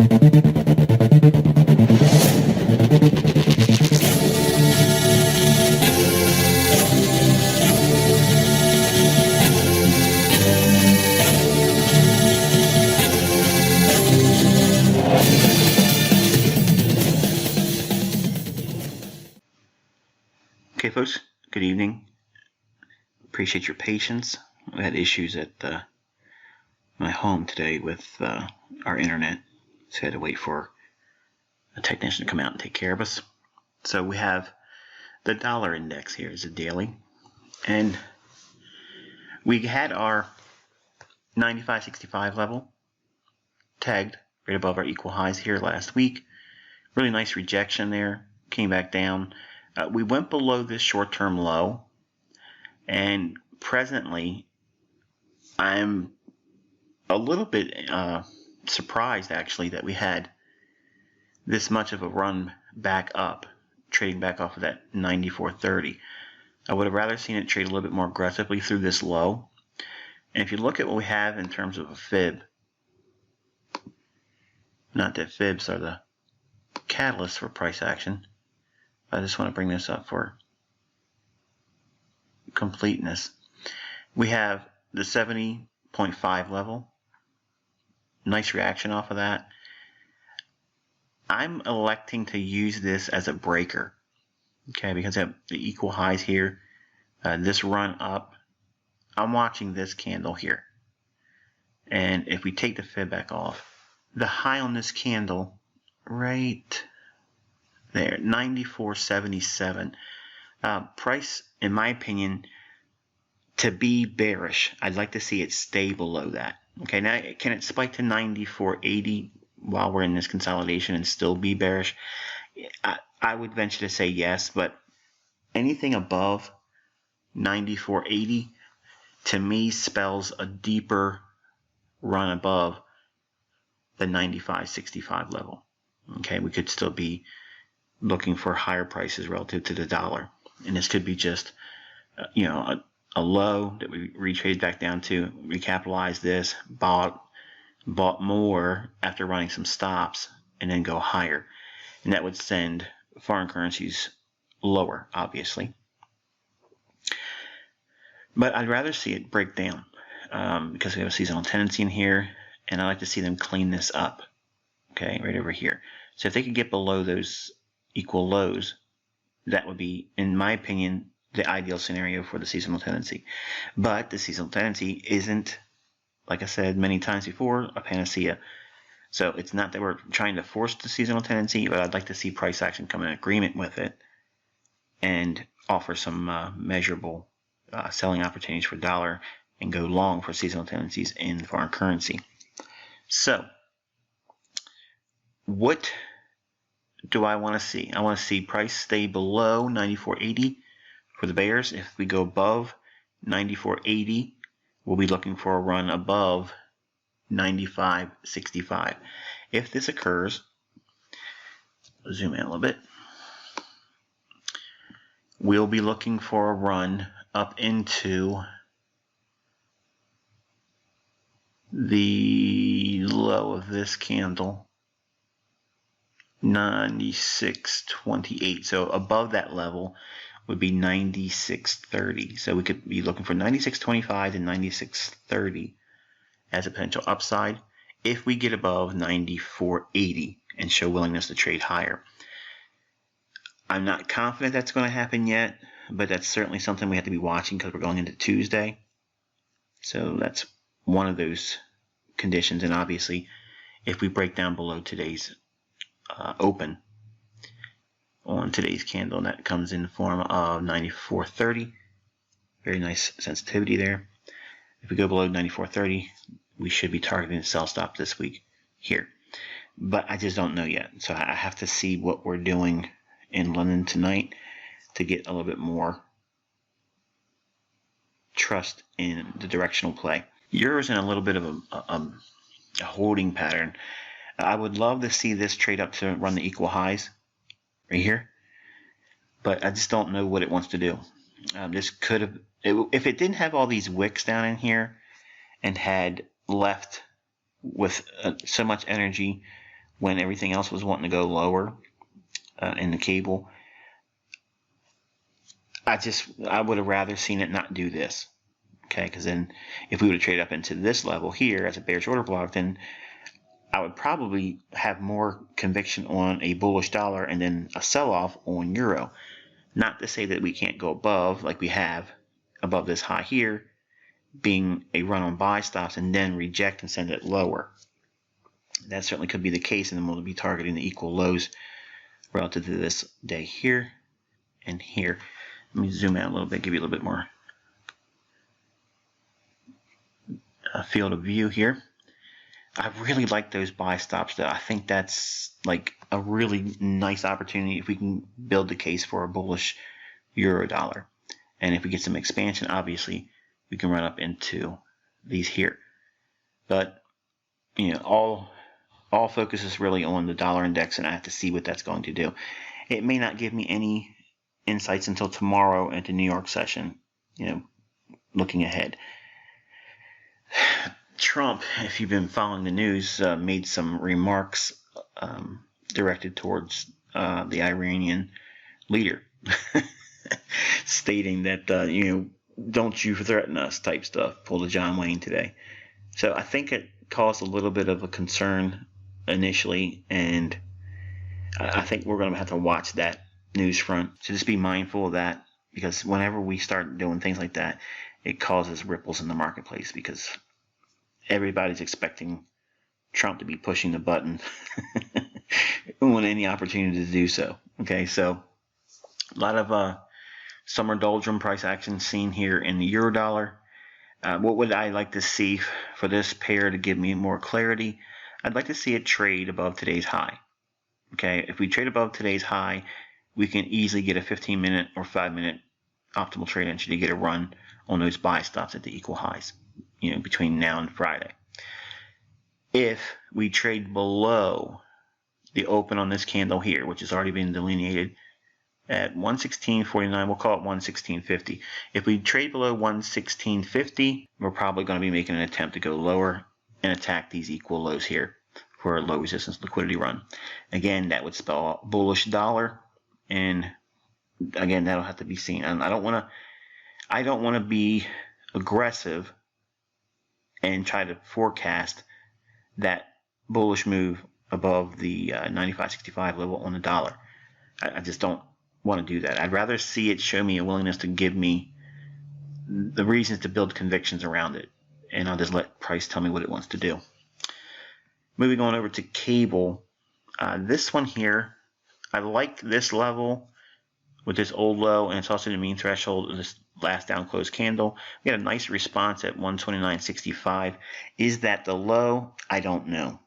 Okay, folks, good evening. Appreciate your patience. We had issues at my home today with our internet, so I had to wait for a technician to come out and take care of us. So we have the dollar index here is a daily, and we had our 95.65 level tagged right above our equal highs here last week. Really nice rejection there, came back down. We went below this short-term low, and presently I'm a little bit surprised actually that we had this much of a run back up, trading back off of that 94.30. I would have rather seen it trade a little bit more aggressively through this low. And if you look at what we have in terms of a fib, not that fibs are the catalyst for price action, I just want to bring this up for completeness. We have the 70.5 level. Nice reaction off of that. I'm electing to use this as a breaker, okay, because I have the equal highs here. This run up, I'm watching this candle here. And if we take the fib back off, the high on this candle right there, 94.77. Price, in my opinion, to be bearish, I'd like to see it stay below that. Okay, now can it spike to 94.80 while we're in this consolidation and still be bearish? I would venture to say yes, but anything above 94.80 to me spells a deeper run above the 95.65 level. Okay, we could still be looking for higher prices relative to the dollar, and this could be just a low that we retraded back down to, recapitalize this, bought more after running some stops, and then go higher, and that would send foreign currencies lower, obviously. But I'd rather see it break down because we have a seasonal tendency in here, and I like to see them clean this up. Okay, right over here. So if they could get below those equal lows, that would be, in my opinion, the ideal scenario for the seasonal tendency. But the seasonal tendency isn't, like I said many times before, a panacea. So it's not that we're trying to force the seasonal tendency, but I'd like to see price action come in agreement with it and offer some measurable selling opportunities for dollar and go long for seasonal tendencies in foreign currency. So what do I want to see? I want to see price stay below 94.80 for the bears. If we go above 94.80, we'll be looking for a run above 95.65. If this occurs, I'll zoom in a little bit, we'll be looking for a run up into the low of this candle, 96.28. So above that level would be 96.30. So we could be looking for 96.25 to 96.30 as a potential upside if we get above 94.80 and show willingness to trade higher. I'm not confident that's going to happen yet, but that's certainly something we have to be watching because we're going into Tuesday. So that's one of those conditions. And obviously, if we break down below today's open on today's candle, and that comes in the form of 94.30. Very nice sensitivity there. If we go below 94.30, we should be targeting the sell stop this week here. But I just don't know yet. So I have to see what we're doing in London tonight to get a little bit more trust in the directional play. Euro's in a little bit of a holding pattern. I would love to see this trade up to run the equal highs right here, but I just don't know what it wants to do. This could have, if it didn't have all these wicks down in here and had left with so much energy when everything else was wanting to go lower in the cable. I would have rather seen it not do this. Okay, because then if we would have traded up into this level here as a bearish order block, then I would probably have more conviction on a bullish dollar and then a sell-off on euro. Not to say that we can't go above, like we have above this high here, being a run on buy stops and then reject and send it lower. That certainly could be the case, and then we'll be targeting the equal lows relative to this day here and here. Let me zoom out a little bit, give you a little bit more field of view here. I really like those buy stops though. I think that's like a really nice opportunity if we can build the case for a bullish euro dollar. And if we get some expansion, obviously we can run up into these here. But you know, all focus is really on the dollar index, and I have to see what that's going to do. It may not give me any insights until tomorrow at the New York session, you know, looking ahead. Trump, if you've been following the news, made some remarks directed towards the Iranian leader, stating that, you know, don't you threaten us type stuff, pulled a John Wayne today. So I think it caused a little bit of a concern initially, and I think we're going to have to watch that news front. So just be mindful of that, because whenever we start doing things like that, it causes ripples in the marketplace, because everybody's expecting Trump to be pushing the button when any opportunity to do so. Okay, so a lot of summer doldrum price action seen here in the euro dollar. What would I like to see for this pair to give me more clarity? I'd like to see it trade above today's high. Okay, if we trade above today's high, we can easily get a 15-minute or 5-minute optimal trade entry to get a run on those buy stops at the equal highs, you know, between now and Friday. If we trade below the open on this candle here, which has already been delineated at 116.49, we'll call it 116.50. If we trade below 116.50, we're probably going to be making an attempt to go lower and attack these equal lows here for a low resistance liquidity run. Again, that would spell bullish dollar, and again, that'll have to be seen. And I don't want to be aggressive and try to forecast that bullish move above the 95.65 level on the dollar. I just don't want to do that. I'd rather see it show me a willingness to give me the reasons to build convictions around it, and I'll just let price tell me what it wants to do. Moving on over to cable, this one here, I like this level with this old low, and it's also the mean threshold of this last down close candle. We had a nice response at 129.65. Is that the low? I don't know,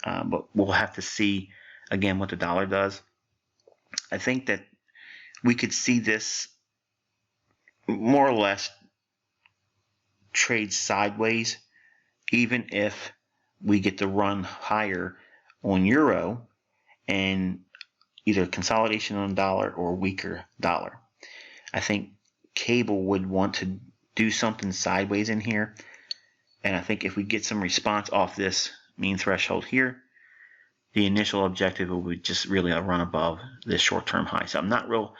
but we'll have to see again what the dollar does. I think that we could see this more or less trade sideways, even if we get to run higher on euro and either consolidation on dollar or weaker dollar. I think cable would want to do something sideways in here, and I think if we get some response off this mean threshold here, the initial objective will be just really a run above this short-term high. So I'm not real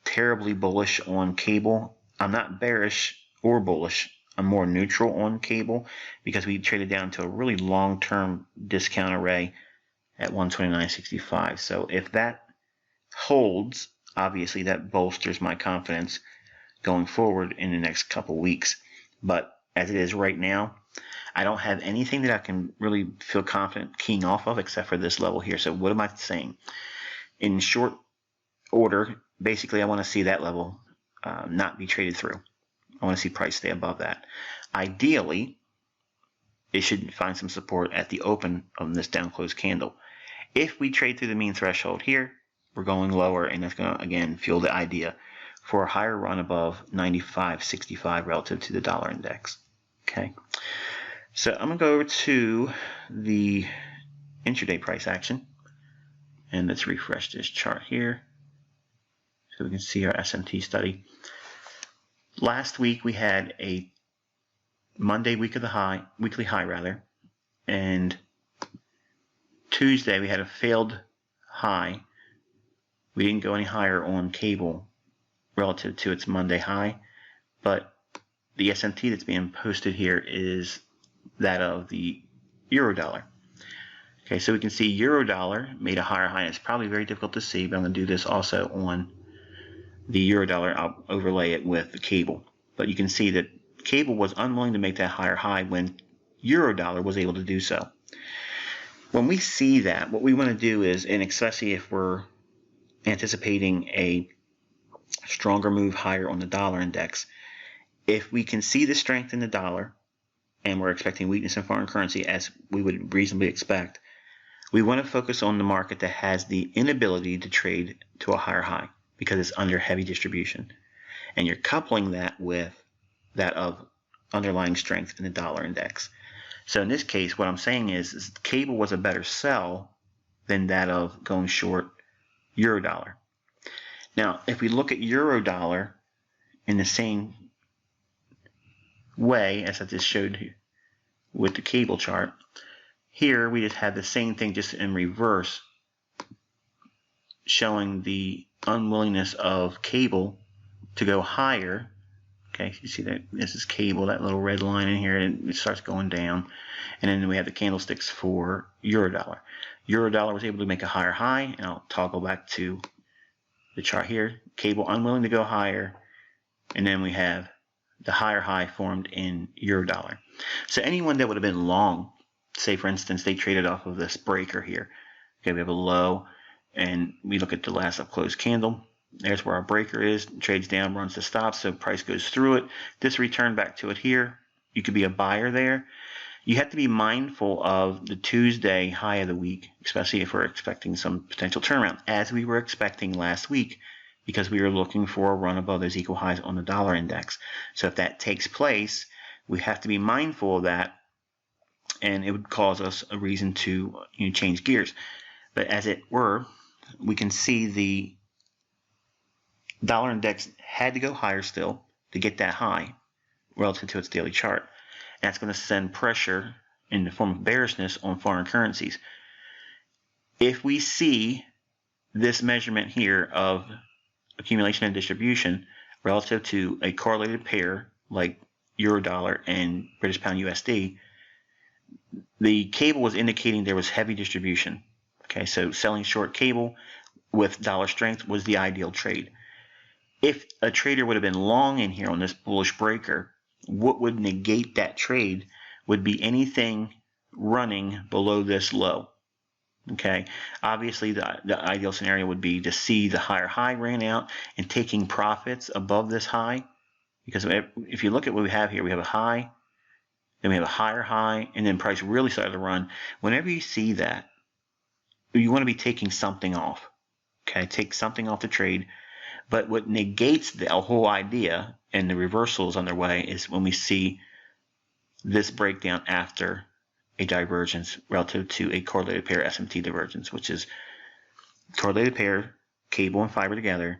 terribly bullish on cable. I'm not bearish or bullish. I'm more neutral on cable because we traded down to a really long-term discount array at 129.65. So if that holds, obviously that bolsters my confidence going forward in the next couple weeks. But as it is right now, I don't have anything that I can really feel confident keying off of except for this level here. So what am I saying? In short order, basically I want to see that level not be traded through. I want to see price stay above that. Ideally, it should find some support at the open of this down close candle. If we trade through the mean threshold here, we're going lower, and that's going to, again, fuel the idea for a higher run above 95.65 relative to the dollar index. Okay, so I'm going to go over to the intraday price action, and let's refresh this chart here so we can see our SMT study. Last week we had a Monday weekly high, and Tuesday we had a failed high. We didn't go any higher on cable relative to its Monday high, but the SMT that's being posted here is that of the euro dollar. Okay, so we can see euro dollar made a higher high. It's probably very difficult to see, but I'm going to do this also on the euro dollar. I'll overlay it with the cable. But you can see that cable was unwilling to make that higher high when euro dollar was able to do so. When we see that, what we want to do is, and especially if we're anticipating a stronger move higher on the dollar index, if we can see the strength in the dollar and we're expecting weakness in foreign currency as we would reasonably expect, we want to focus on the market that has the inability to trade to a higher high because it's under heavy distribution. And you're coupling that with that of underlying strength in the dollar index. So in this case, what I'm saying is cable was a better sell than that of going short euro dollar. Now, if we look at euro dollar in the same way as I just showed you with the cable chart, here we just have the same thing just in reverse, showing the unwillingness of cable to go higher. Okay, you see that this is cable, that little red line in here, and it starts going down. And then we have the candlesticks for euro dollar. Euro dollar was able to make a higher high, and I'll toggle back to the chart here. Cable unwilling to go higher, and then we have the higher high formed in euro dollar. So anyone that would have been long, say for instance they traded off of this breaker here. Okay, we have a low, and we look at the last up close candle. There's where our breaker is, trades down, runs to stop, so price goes through it. This return back to it here. You could be a buyer there. You have to be mindful of the Tuesday high of the week, especially if we're expecting some potential turnaround, as we were expecting last week, because we were looking for a run above those equal highs on the dollar index. So if that takes place, we have to be mindful of that, and it would cause us a reason to change gears. But as it were, we can see the dollar index had to go higher still to get that high relative to its daily chart. And that's going to send pressure in the form of bearishness on foreign currencies. If we see this measurement here of accumulation and distribution relative to a correlated pair like euro dollar and British pound USD, the cable was indicating there was heavy distribution. Okay, so selling short cable with dollar strength was the ideal trade. If a trader would have been long in here on this bullish breaker, what would negate that trade would be anything running below this low. Okay, obviously the ideal scenario would be to see the higher high ran out and taking profits above this high, because if you look at what we have here, we have a high, then we have a higher high, and then price really started to run. Whenever you see that, you want to be taking something off. Okay, take something off the trade. But what negates the whole idea and the reversals underway is when we see this breakdown after a divergence relative to a correlated pair SMT divergence, which is correlated pair, cable and fiber together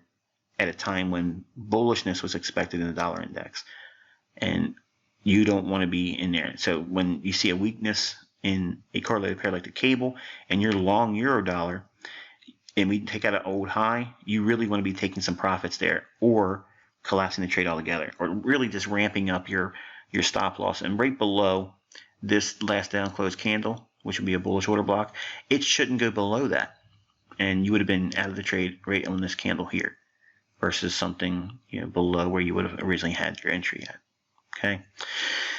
at a time when bullishness was expected in the dollar index. And you don't want to be in there. So when you see a weakness in a correlated pair like the cable and you're long euro dollar, and we take out an old high, you really want to be taking some profits there, or collapsing the trade altogether, or really just ramping up your stop loss. And right below this last down close candle, which would be a bullish order block, it shouldn't go below that, and you would have been out of the trade right on this candle here, versus something below where you would have originally had your entry at. Okay,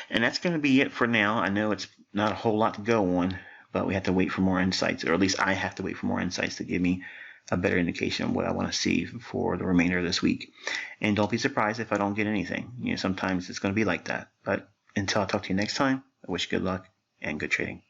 and that's going to be it for now. I know it's not a whole lot to go on, but we have to wait for more insights, or at least I have to wait for more insights to give me a better indication of what I want to see for the remainder of this week. And don't be surprised if I don't get anything. Sometimes it's going to be like that. But until I talk to you next time, I wish you good luck and good trading.